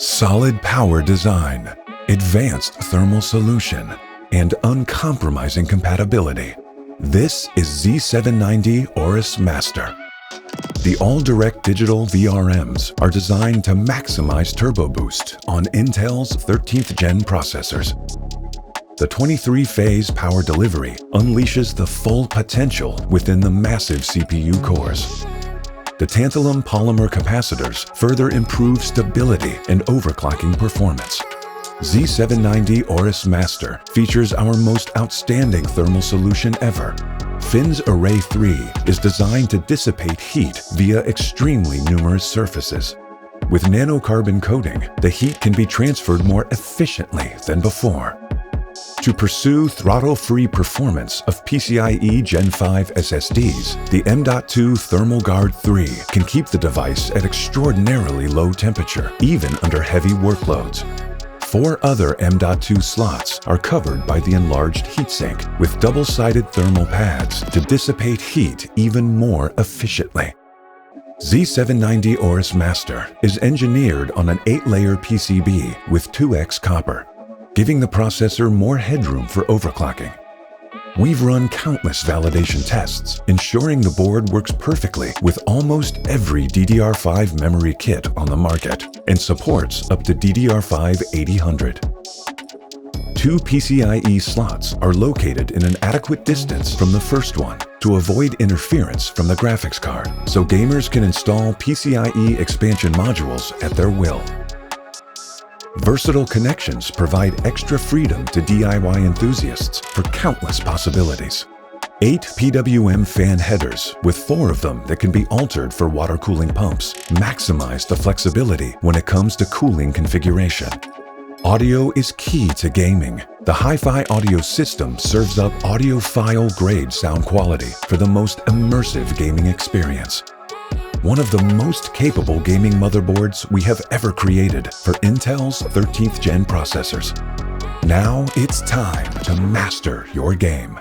Solid power design, advanced thermal solution, and uncompromising compatibility. This is Z790 AORUS Master. The all-direct digital VRMs are designed to maximize turbo boost on Intel's 13th gen processors. The 23-phase power delivery unleashes the full potential within the massive CPU cores. The tantalum polymer capacitors further improve stability and overclocking performance. Z790 AORUS Master features our most outstanding thermal solution ever. FINS Array 3 is designed to dissipate heat via extremely numerous surfaces. With nanocarbon coating, the heat can be transferred more efficiently than before. To pursue throttle-free performance of PCIe Gen 5 SSDs, the M.2 Thermal Guard 3 can keep the device at extraordinarily low temperature, even under heavy workloads. 4 other M.2 slots are covered by the enlarged heatsink with double-sided thermal pads to dissipate heat even more efficiently. Z790 AORUS Master is engineered on an 8-layer PCB with 2x copper, giving the processor more headroom for overclocking. We've run countless validation tests, ensuring the board works perfectly with almost every DDR5 memory kit on the market and supports up to DDR5 8000. 2 PCIe slots are located in an adequate distance from the first one to avoid interference from the graphics card, so gamers can install PCIe expansion modules at their will. Versatile connections provide extra freedom to DIY enthusiasts for countless possibilities. 8 PWM fan headers, with 4 of them that can be altered for water cooling pumps, maximize the flexibility when it comes to cooling configuration. Audio is key to gaming. The Hi-Fi audio system serves up audiophile-grade sound quality for the most immersive gaming experience. One of the most capable gaming motherboards we have ever created for Intel's 13th gen processors. Now it's time to master your game.